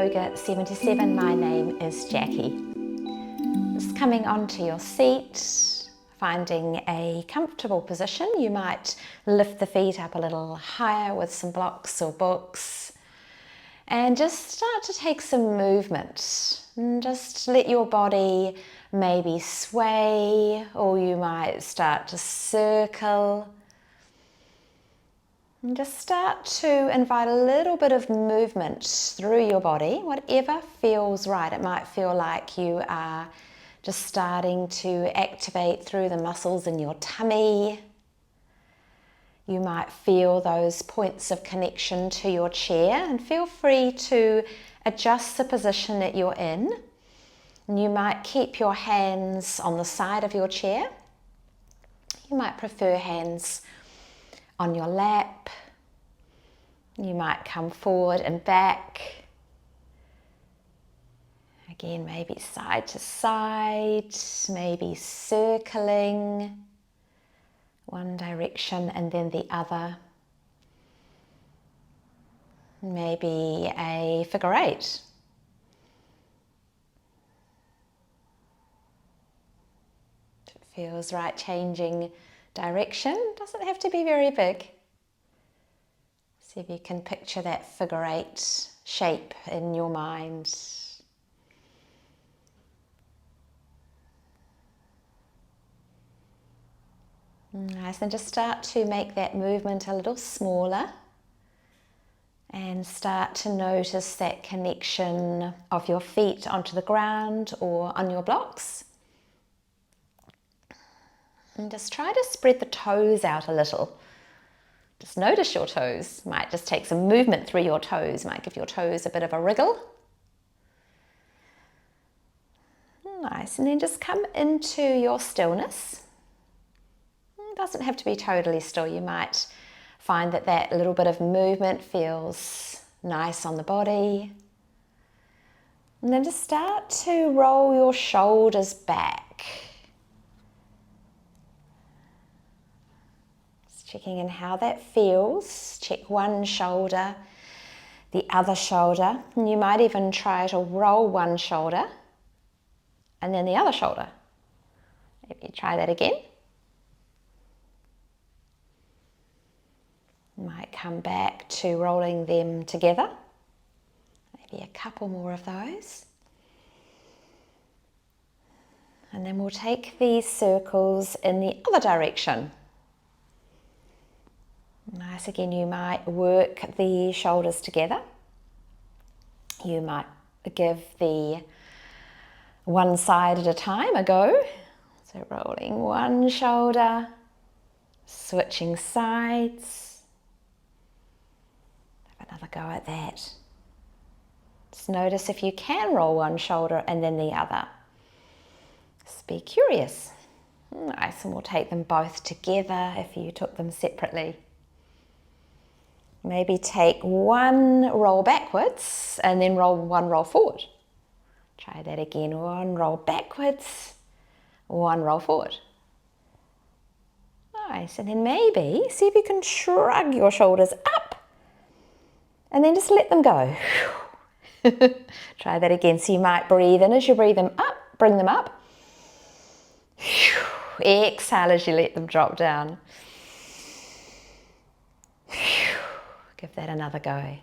Yoga 77. My name is Jackie. Just coming onto your seat, finding a comfortable position. You might lift the feet up a little higher with some blocks or books and just start to take some movement. And just let your body maybe sway, or you might start to circle. And just start to invite a little bit of movement through your body, whatever feels right. It might feel like you are just starting to activate through the muscles in your tummy. You might feel those points of connection to your chair, and feel free to adjust the position that you're in. And you might keep your hands on the side of your chair. You might prefer hands on your lap. You might come forward and back. Again, maybe side to side, maybe circling one direction and then the other. Maybe a figure eight. If it feels right, changing direction. Doesn't have to be very big. See if you can picture that figure eight shape in your mind. Nice, and just start to make that movement a little smaller and start to notice that connection of your feet onto the ground or on your blocks. And just try to spread the toes out a little. Just notice your toes. Might just take some movement through your toes. Might give your toes a bit of a wriggle. Nice, and then just come into your stillness. It doesn't have to be totally still. You might find that that little bit of movement feels nice on the body. And then just start to roll your shoulders back. Just checking in how that feels. Check one shoulder, the other shoulder. And you might even try to roll one shoulder and then the other shoulder. Maybe try that again. Might come back to rolling them together. Maybe a couple more of those. And then we'll take these circles in the other direction. Nice, again, you might work the shoulders together. You might give the one side at a time a go. So rolling one shoulder, switching sides. Another go at that. Just notice if you can roll one shoulder and then the other. Just be curious. Nice, and we'll take them both together if you took them separately. Maybe take one roll backwards and then one roll forward. Try that again. One roll backwards, one roll forward. Nice, and then maybe see if you can shrug your shoulders up. And then just let them go. Try that again. So you might breathe in as you breathe them up, bring them up. Exhale as you let them drop down. Give that another go.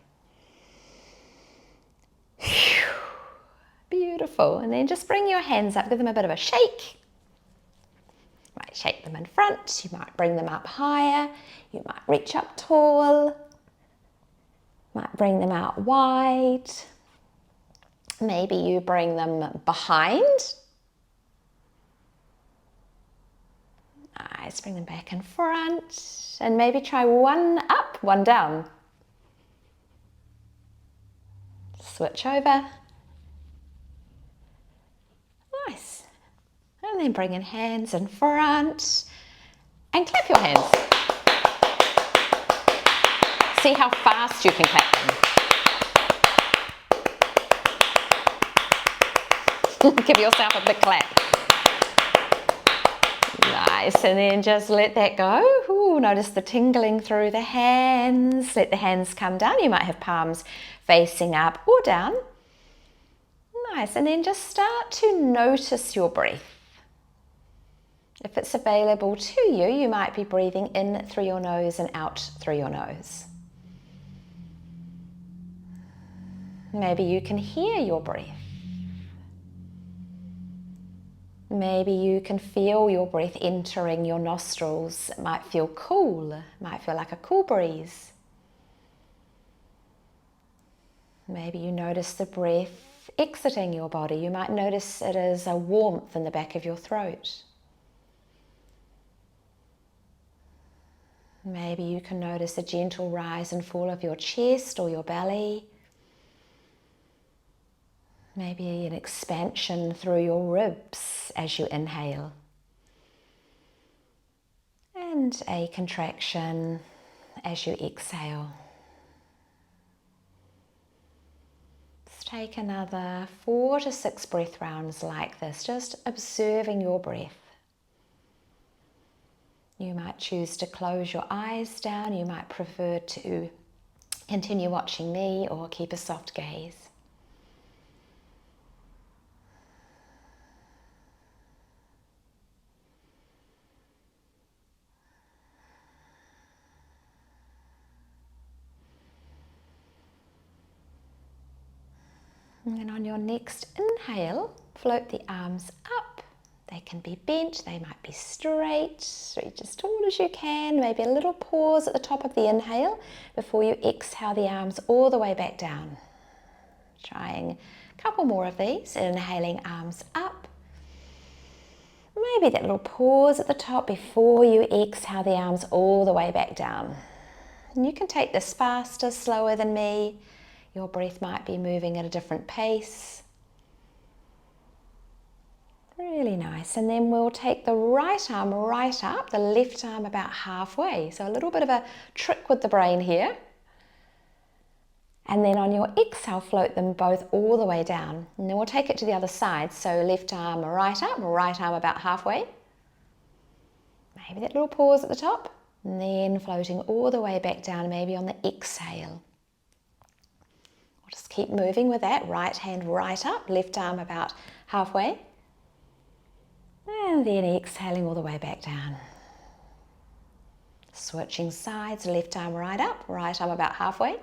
Beautiful. And then just bring your hands up, give them a bit of a shake. You might shake them in front. You might bring them up higher. You might reach up tall. Might bring them out wide. Maybe you bring them behind. Nice, bring them back in front. And maybe try one up, one down. Switch over. Nice. And then bring in hands in front. And clap your hands. See how fast you can clap them. Give yourself a big clap. Nice, and then just let that go. Ooh, notice the tingling through the hands. Let the hands come down. You might have palms facing up or down. Nice, and then just start to notice your breath. If it's available to you, you might be breathing in through your nose and out through your nose. Maybe you can hear your breath. Maybe you can feel your breath entering your nostrils. It might feel cool, it might feel like a cool breeze. Maybe you notice the breath exiting your body. You might notice it as a warmth in the back of your throat. Maybe you can notice a gentle rise and fall of your chest or your belly. Maybe an expansion through your ribs as you inhale. And a contraction as you exhale. Let's take another 4 to 6 breath rounds like this, just observing your breath. You might choose to close your eyes down. You might prefer to continue watching me or keep a soft gaze. And then on your next inhale, float the arms up. They can be bent, they might be straight, reach as tall as you can. Maybe a little pause at the top of the inhale before you exhale the arms all the way back down. Trying a couple more of these, inhaling arms up. Maybe that little pause at the top before you exhale the arms all the way back down. And you can take this faster, slower than me. Your breath might be moving at a different pace. Really nice. And then we'll take the right arm right up, the left arm about halfway. So a little bit of a trick with the brain here. And then on your exhale, float them both all the way down. And then we'll take it to the other side. So left arm right up, right arm about halfway. Maybe that little pause at the top. And then floating all the way back down, maybe on the exhale. We'll just keep moving with that. Right hand right up, left arm about halfway. And then exhaling all the way back down. Switching sides, left arm right up, right arm about halfway.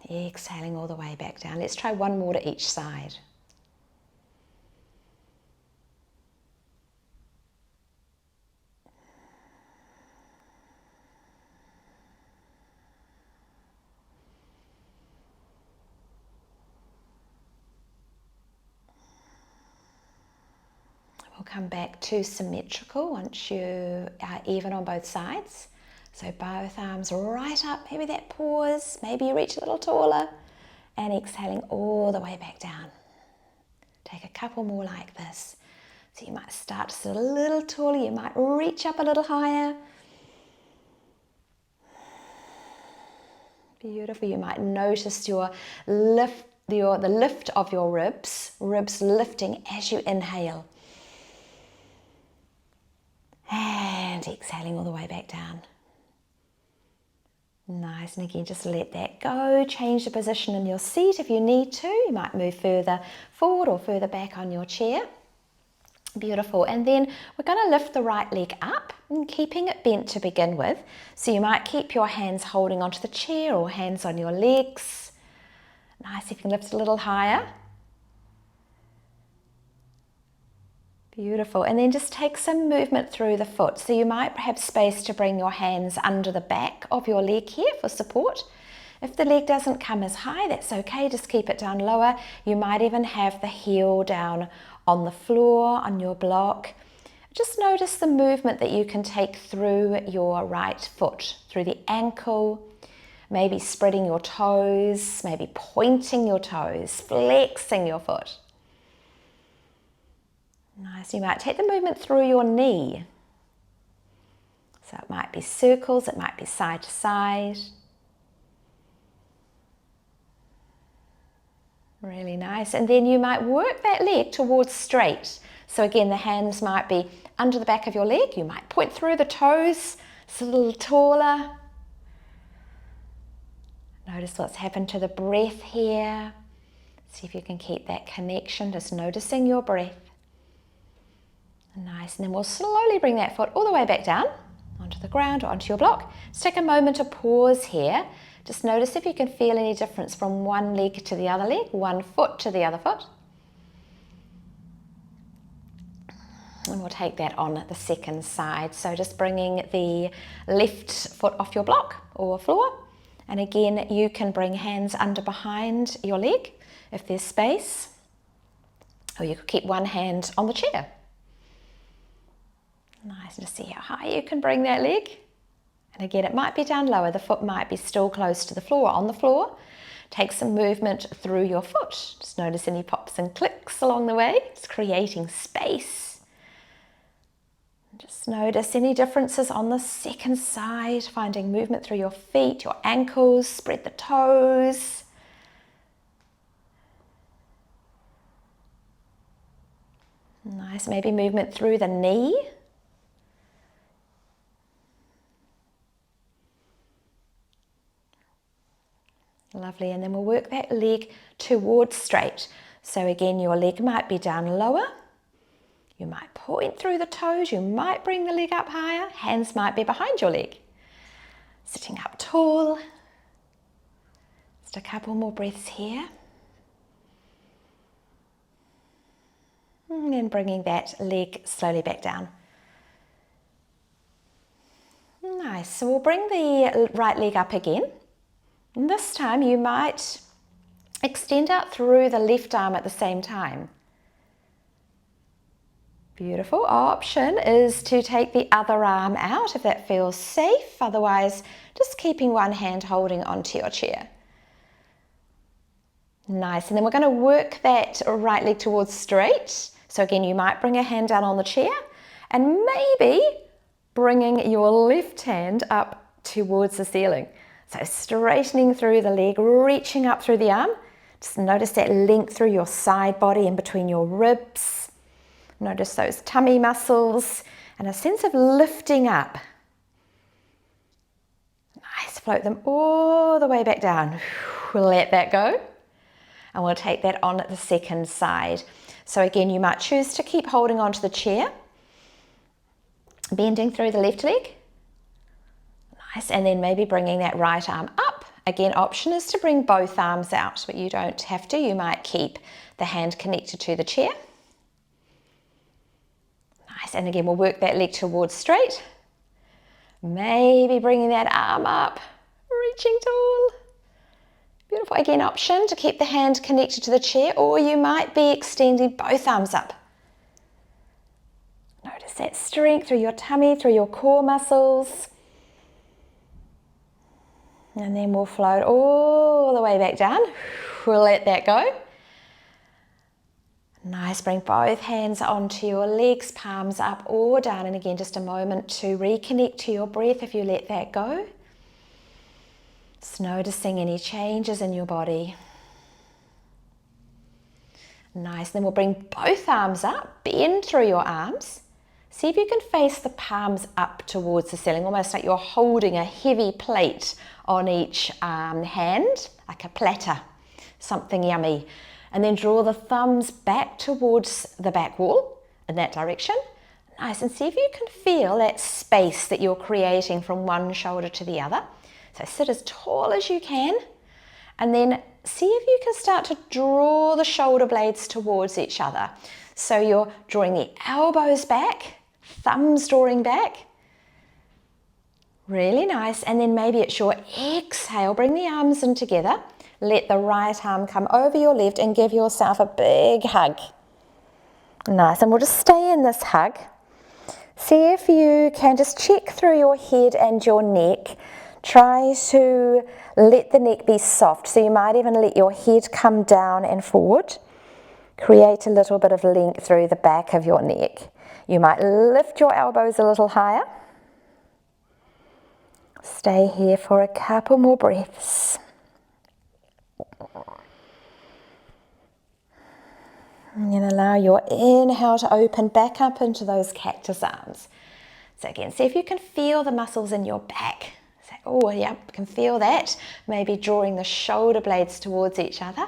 Exhaling all the way back down. Let's try one more to each side. We'll come back to symmetrical once you are even on both sides. So both arms right up, maybe that pause, maybe you reach a little taller, and exhaling all the way back down. Take a couple more like this. So you might start to sit a little taller, you might reach up a little higher. Beautiful. You might notice the lift of your ribs lifting as you inhale. And exhaling all the way back down. Nice, and again, just let that go. Change the position in your seat if you need to. You might move further forward or further back on your chair. Beautiful, and then we're going to lift the right leg up and keeping it bent to begin with. So you might keep your hands holding onto the chair or hands on your legs. Nice, if you can lift a little higher. Beautiful, and then just take some movement through the foot. So you might have space to bring your hands under the back of your leg here for support. If the leg doesn't come as high, that's okay, just keep it down lower. You might even have the heel down on the floor, on your block. Just notice the movement that you can take through your right foot, through the ankle, maybe spreading your toes, maybe pointing your toes, flexing your foot. Nice, you might take the movement through your knee. So it might be circles, it might be side to side. Really nice. And then you might work that leg towards straight. So again, the hands might be under the back of your leg. You might point through the toes, it's a little taller. Notice what's happened to the breath here. See if you can keep that connection, just noticing your breath. Nice, and then we'll slowly bring that foot all the way back down onto the ground or onto your block. Let's take a moment to pause here. Just notice if you can feel any difference from one leg to the other leg, one foot to the other foot. And we'll take that on the second side. So just bringing the left foot off your block or floor. And again, you can bring hands under behind your leg if there's space. Or you could keep one hand on the chair. Nice, and just see how high you can bring that leg. And again, it might be down lower. The foot might be still close to the floor. On the floor, take some movement through your foot. Just notice any pops and clicks along the way. It's creating space. Just notice any differences on the second side, finding movement through your feet, your ankles, spread the toes. Nice, maybe movement through the knee. Lovely, and then we'll work that leg towards straight. So again, your leg might be down lower. You might point through the toes, you might bring the leg up higher, hands might be behind your leg. Sitting up tall. Just a couple more breaths here. And then bringing that leg slowly back down. Nice, so we'll bring the right leg up again. And this time you might extend out through the left arm at the same time. Beautiful. Option is to take the other arm out if that feels safe. Otherwise, just keeping one hand holding onto your chair. Nice. And then we're going to work that right leg towards straight. So again, you might bring a hand down on the chair and maybe bringing your left hand up towards the ceiling. So straightening through the leg, reaching up through the arm. Just notice that length through your side body in between your ribs. Notice those tummy muscles and a sense of lifting up. Nice, float them all the way back down. Let that go. And we'll take that on the second side. So again, you might choose to keep holding onto the chair, bending through the left leg. Nice, and then maybe bringing that right arm up. Again, option is to bring both arms out, but you don't have to. You might keep the hand connected to the chair. Nice, and again, we'll work that leg towards straight. Maybe bringing that arm up, reaching tall. Beautiful. Again, option to keep the hand connected to the chair, or you might be extending both arms up. Notice that strength through your tummy, through your core muscles. And then we'll float all the way back down. We'll let that go. Nice, bring both hands onto your legs, palms up or down. And again, just a moment to reconnect to your breath if you let that go. Just noticing any changes in your body. Nice, then we'll bring both arms up, bend through your arms. See if you can face the palms up towards the ceiling, almost like you're holding a heavy plate on each hand, like a platter, something yummy. And then draw the thumbs back towards the back wall in that direction. Nice, and see if you can feel that space that you're creating from one shoulder to the other. So sit as tall as you can, and then see if you can start to draw the shoulder blades towards each other. So you're drawing the elbows back, thumbs drawing back. Really nice, and then maybe it's your exhale, bring the arms in together. Let the right arm come over your left and give yourself a big hug. Nice, and we'll just stay in this hug. See if you can just check through your head and your neck. Try to let the neck be soft, so you might even let your head come down and forward. Create a little bit of length through the back of your neck. You might lift your elbows a little higher. Stay here for a couple more breaths. And then allow your inhale to open back up into those cactus arms. So again, see if you can feel the muscles in your back. So Oh, yep, can feel that. Maybe drawing the shoulder blades towards each other.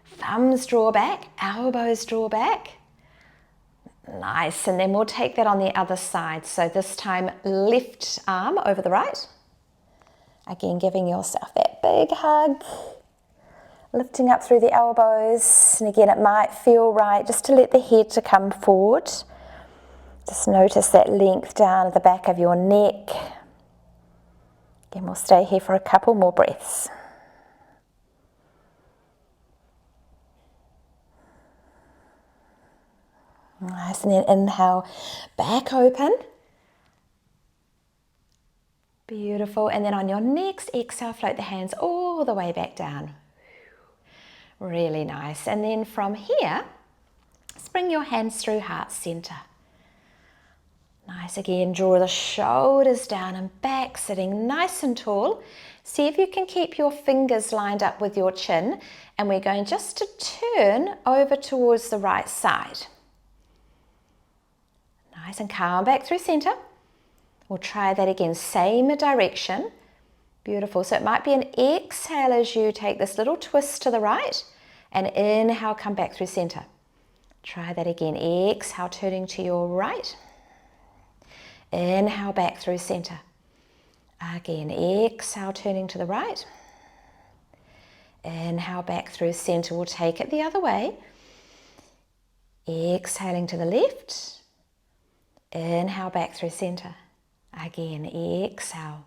Thumbs draw back, elbows draw back. Nice, and then we'll take that on the other side. So this time, left arm over the right. Again, giving yourself that big hug. Lifting up through the elbows. And again, it might feel right just to let the head to come forward. Just notice that length down at the back of your neck. Again, we'll stay here for a couple more breaths. Nice, and then inhale, back open. Beautiful, and then on your next exhale, float the hands all the way back down. Really nice, and then from here, bring your hands through heart center. Nice, again, draw the shoulders down and back, sitting nice and tall. See if you can keep your fingers lined up with your chin, and we're going just to turn over towards the right side. Nice, and calm back through center. We'll try that again, same direction. Beautiful, so it might be an exhale as you take this little twist to the right, and inhale, come back through center. Try that again, exhale, turning to your right. Inhale, back through center. Again, exhale, turning to the right. Inhale, back through center. We'll take it the other way. Exhaling to the left. Inhale, back through center. Again, exhale.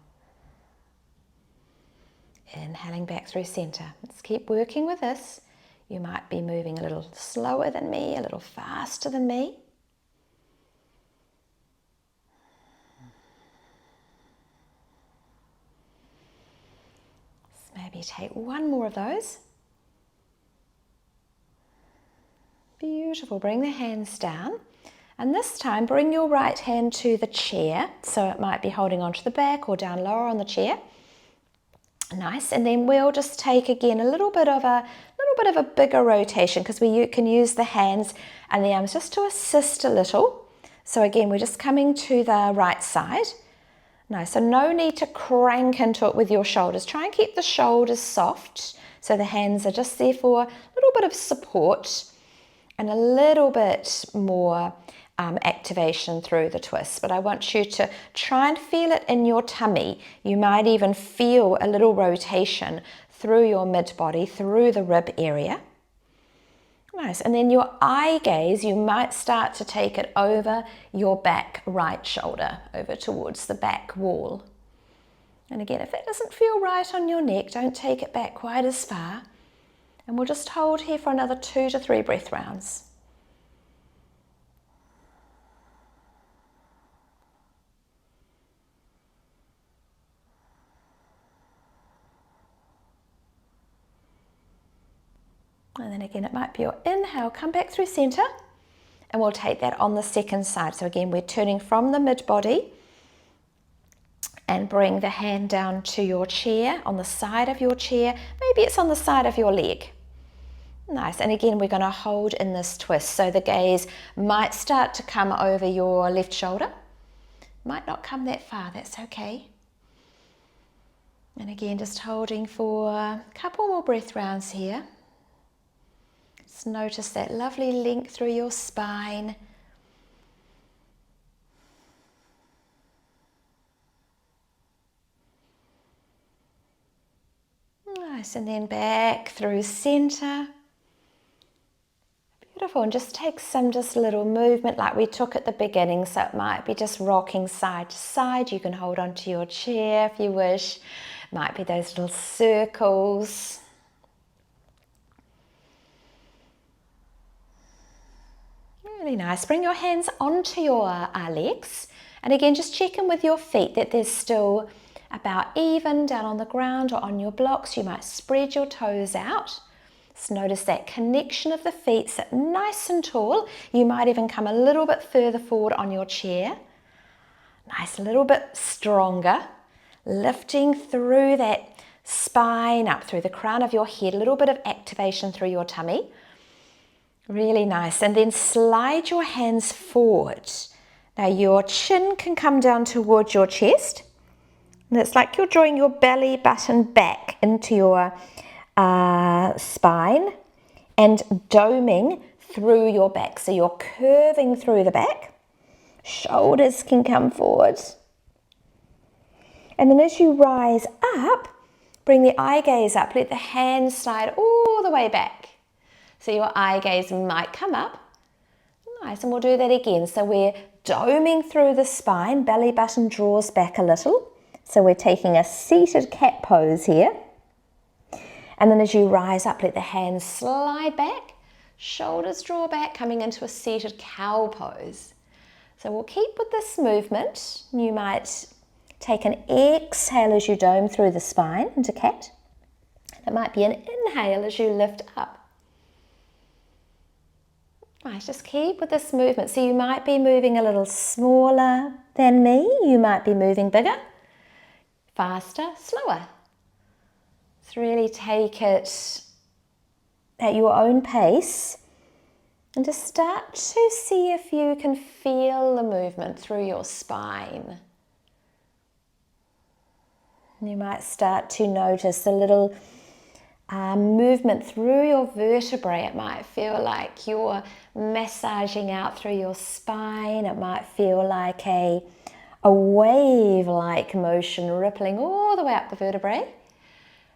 Inhaling back through center. Let's keep working with this. You might be moving a little slower than me, a little faster than me. Let's maybe take one more of those. Beautiful. Bring the hands down. And this time, bring your right hand to the chair. So it might be holding onto the back or down lower on the chair. Nice. And then we'll just take again a little bit of a bigger rotation, because we can use the hands and the arms just to assist a little. So again, we're just coming to the right side. Nice. So no need to crank into it with your shoulders. Try and keep the shoulders soft. So the hands are just there for a little bit of support and a little bit more activation through the twist. But I want you to try and feel it in your tummy. You might even feel a little rotation through your mid-body, through the rib area. Nice. And then your eye gaze, you might start to take it over your back right shoulder, over towards the back wall. And again, if that doesn't feel right on your neck, don't take it back quite as far. And we'll just hold here for another 2 to 3 breath rounds. And then again, it might be your inhale, come back through center, and we'll take that on the second side. So again, we're turning from the mid-body and bring the hand down to your chair, on the side of your chair. Maybe it's on the side of your leg. Nice. And again, we're going to hold in this twist. So the gaze might start to come over your left shoulder. Might not come that far, that's okay. And again, just holding for a couple more breath rounds here. Just notice that lovely link through your spine. Nice, and then back through center. Beautiful, and just take some little movement like we took at the beginning. So it might be just rocking side to side. You can hold onto your chair if you wish. Might be those little circles. Really nice. Bring your hands onto your legs. And again, just check in with your feet that there's still about even down on the ground or on your blocks. You might spread your toes out. Just notice that connection of the feet, sit nice and tall. You might even come a little bit further forward on your chair. Nice, a little bit stronger. Lifting through that spine, up through the crown of your head, a little bit of activation through your tummy. Really nice. And then slide your hands forward. Now your chin can come down towards your chest. And it's like you're drawing your belly button back into your spine and doming through your back. So you're curving through the back. Shoulders can come forward. And then as you rise up, bring the eye gaze up. Let the hands slide all the way back. So your eye gaze might come up. Nice, and we'll do that again. So we're doming through the spine, belly button draws back a little. So we're taking a seated cat pose here. And then as you rise up, let the hands slide back, shoulders draw back, coming into a seated cow pose. So we'll keep with this movement. You might take an exhale as you dome through the spine into cat. It might be an inhale as you lift up. Nice, just keep with this movement. So you might be moving a little smaller than me. You might be moving bigger, faster, slower. So really take it at your own pace and just start to see if you can feel the movement through your spine. You might start to notice a little movement through your vertebrae. It might feel like you're massaging out through your spine. It might feel like a wave-like motion rippling all the way up the vertebrae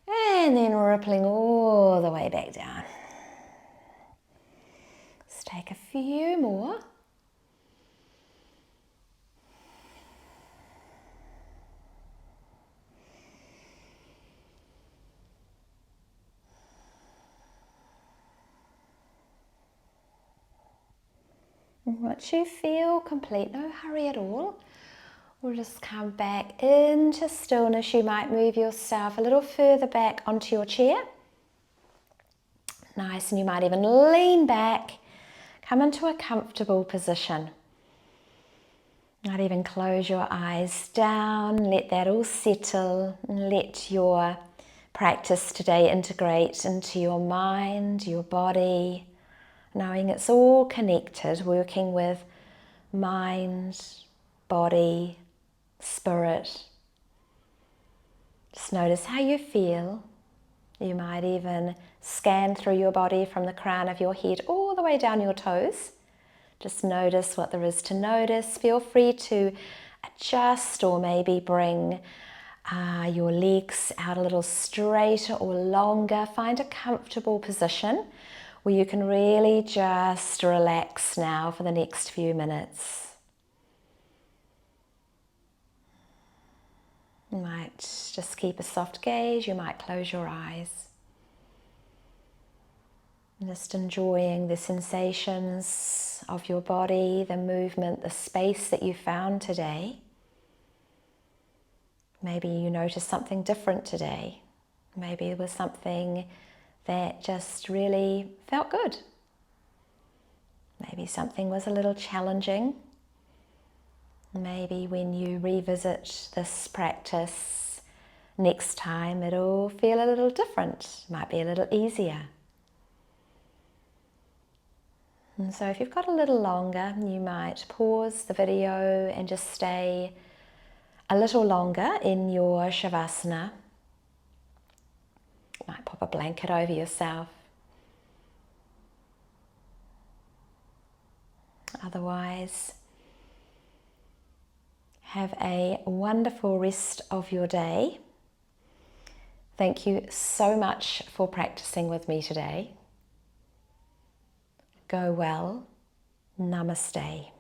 and then rippling all the way back down. Let's take a few more. Once you feel complete, no hurry at all, we'll just come back into stillness. You might move yourself a little further back onto your chair. Nice, and you might even lean back, come into a comfortable position. Might even close your eyes down, let that all settle, and let your practice today integrate into your mind, your body, knowing it's all connected, working with mind, body, spirit. Just notice how you feel. You might even scan through your body from the crown of your head all the way down your toes. Just notice what there is to notice. Feel free to adjust or maybe bring your legs out a little straighter or longer. Find a comfortable position where you can really just relax now for the next few minutes. You might just keep a soft gaze, you might close your eyes. Just enjoying the sensations of your body, the movement, the space that you found today. Maybe you noticed something different today. Maybe it was something that just really felt good. Maybe something was a little challenging. Maybe when you revisit this practice next time, it'll feel a little different. It might be a little easier. And so if you've got a little longer, you might pause the video and just stay a little longer in your Shavasana. You might pop a blanket over yourself. Otherwise, have a wonderful rest of your day. Thank you so much for practicing with me today. Go well. Namaste.